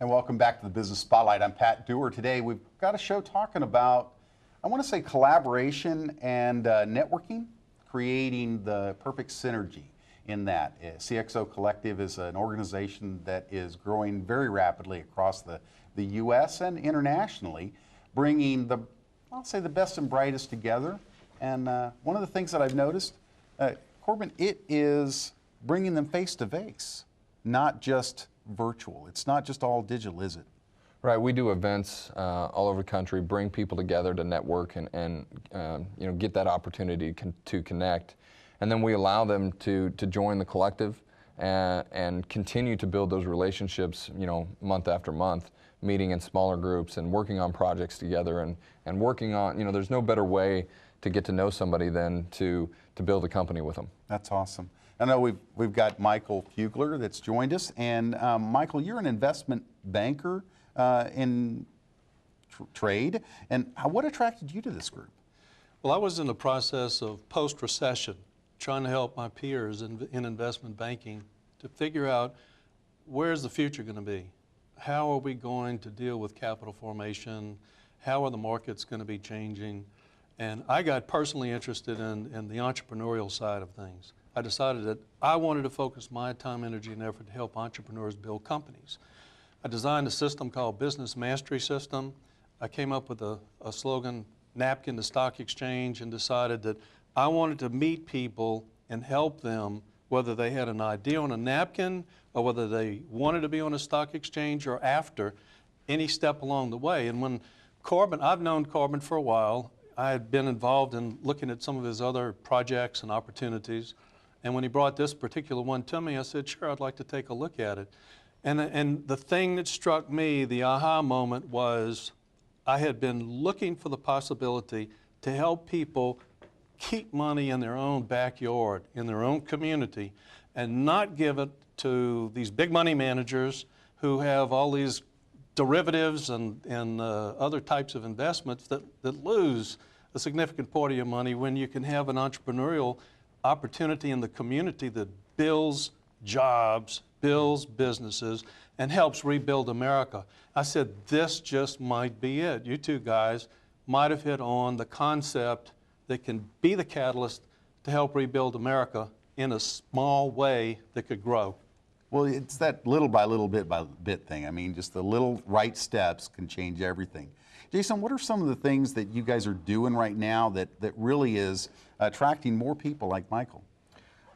And welcome back to the Business Spotlight. I'm Pat Dewar. Today we've got a show talking about, I want to say, collaboration and networking, creating the perfect synergy in that. CXO Collective is an organization that is growing very rapidly across the U.S. and internationally, bringing the, I'll say, the best and brightest together. And one of the things that I've noticed, Corbin, it is bringing them face to face, not just virtual. It's not just all digital, is it? Right. We do events all over the country, bring people together to network and get that opportunity to connect, and then we allow them to join the collective and continue to build those relationships. Month after month, meeting in smaller groups and working on projects together and working on. There's no better way to get to know somebody than to build a company with them. That's awesome. I know we've got Michael Fugler that's joined us, and Michael, you're an investment banker in trade, and what attracted you to this group? Well, I was in the process of post-recession, trying to help my peers in investment banking to figure out where's the future going to be? How are we going to deal with capital formation? How are the markets going to be changing? And I got personally interested in the entrepreneurial side of things. I decided that I wanted to focus my time, energy, and effort to help entrepreneurs build companies. I designed a system called Business Mastery System. I came up with a slogan, Napkin, the stock exchange, and decided that I wanted to meet people and help them, whether they had an idea on a napkin or whether they wanted to be on a stock exchange or after, any step along the way. And when Corbin, I've known Corbin for a while. I had been involved in looking at some of his other projects and opportunities. And when he brought this particular one to me, I said, sure, I'd like to take a look at it. And the thing that struck me, the aha moment, was I had been looking for the possibility to help people keep money in their own backyard, in their own community, and not give it to these big money managers who have all these derivatives and other types of investments that lose a significant part of your money when you can have an entrepreneurial opportunity in the community that builds jobs, builds businesses, and helps rebuild America. I said, this just might be it. You two guys might have hit on the concept that can be the catalyst to help rebuild America in a small way that could grow. Well, it's that little by bit thing. I mean, just the little right steps can change everything. Jason, what are some of the things that you guys are doing right now that really is attracting more people like Michael?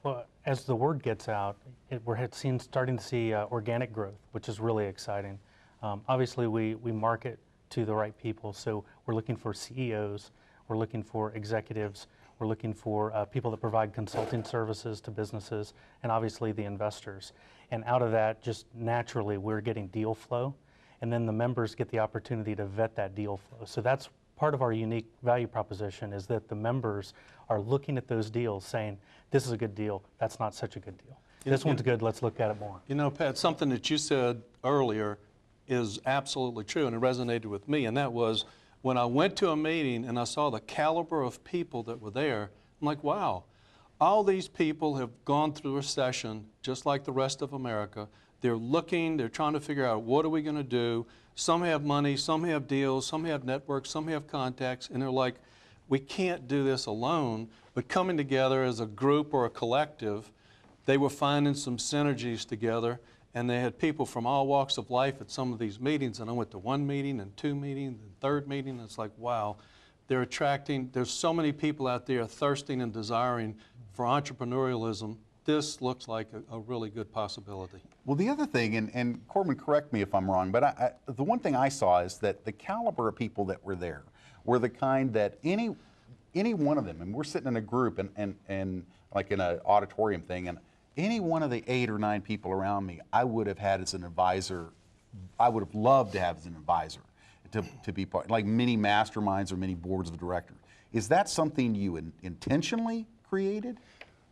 Well, as the word gets out, we're starting to see organic growth, which is really exciting. Obviously, we market to the right people, so we're looking for CEOs, we're looking for executives, we're looking for people that provide consulting services to businesses, and obviously the investors. And out of that, just naturally, we're getting deal flow, and then the members get the opportunity to vet that deal flow. So that's part of our unique value proposition, is that the members are looking at those deals saying, this is a good deal, that's not such a good deal. This one's good, let's look at it more. You know, Pat, something that you said earlier is absolutely true, and it resonated with me, and that was when I went to a meeting and I saw the caliber of people that were there, I'm like, wow, all these people have gone through a recession just like the rest of America. They're looking, they're trying to figure out, what are we going to do? Some have money, some have deals, some have networks, some have contacts, and they're like, we can't do this alone. But coming together as a group or a collective, they were finding some synergies together, and they had people from all walks of life at some of these meetings, and I went to one meeting and two meetings and third meeting, and it's like, wow, they're attracting, there's so many people out there thirsting and desiring for entrepreneurialism. This looks like a really good possibility. Well, the other thing, and Corbin, correct me if I'm wrong, but the one thing I saw is that the caliber of people that were there were the kind that any one of them, and we're sitting in a group and like in an auditorium thing, and any one of the 8 or 9 people around me, I would have had as an advisor. I would have loved to have as an advisor to be part, like many masterminds or many boards of directors. Is that something you intentionally created?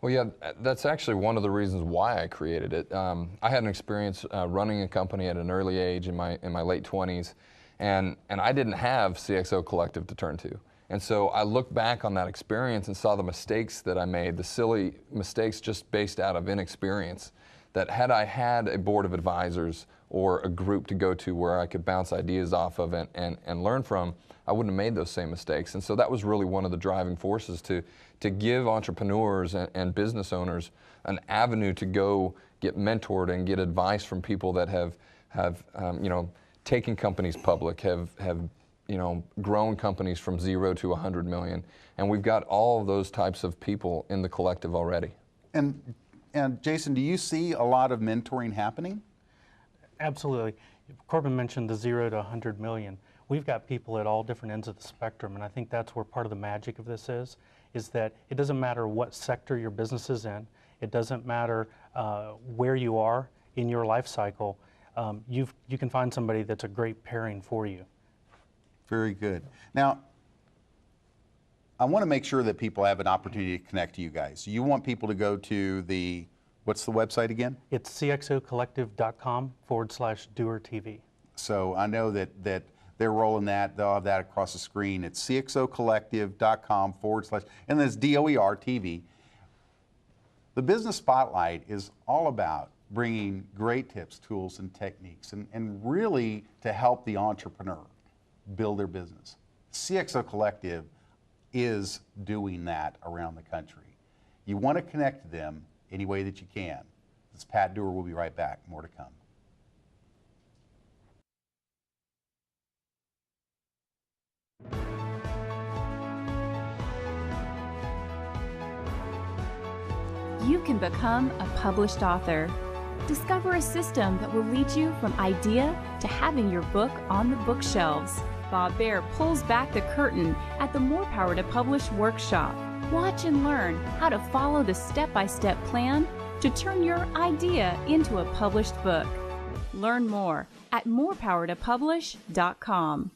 Well, yeah, that's actually one of the reasons why I created it. I had an experience running a company at an early age in my late 20s, and I didn't have CXO Collective to turn to. And so I looked back on that experience and saw the mistakes that I made, the silly mistakes just based out of inexperience, that had I had a board of advisors or a group to go to where I could bounce ideas off of and learn from, I wouldn't have made those same mistakes. And so that was really one of the driving forces to give entrepreneurs and business owners an avenue to go get mentored and get advice from people that have taken companies public, have grown companies from 0 to 100 million. And we've got all of those types of people in the collective already. And Jason, do you see a lot of mentoring happening? Absolutely. Corbin mentioned the 0 to 100 million. We've got people at all different ends of the spectrum, and I think that's where part of the magic of this is that it doesn't matter what sector your business is in. It doesn't matter where you are in your life cycle. You can find somebody that's a great pairing for you. Very good. Now, I want to make sure that people have an opportunity to connect to you guys. You want people to go to what's the website again? It's cxocollective.com/doertv. So I know that they're rolling that. They'll have that across the screen. It's cxocollective.com/ and then it's DOER-TV. The Business Spotlight is all about bringing great tips, tools, and techniques, and really to help the entrepreneur build their business. CXO Collective is doing that around the country. You want to connect to them any way that you can. This is Pat Dewar. We'll be right back. More to come. You can become a published author. Discover a system that will lead you from idea to having your book on the bookshelves. Bob Baer pulls back the curtain at the More Power to Publish workshop. Watch and learn how to follow the step-by-step plan to turn your idea into a published book. Learn more at morepowertopublish.com.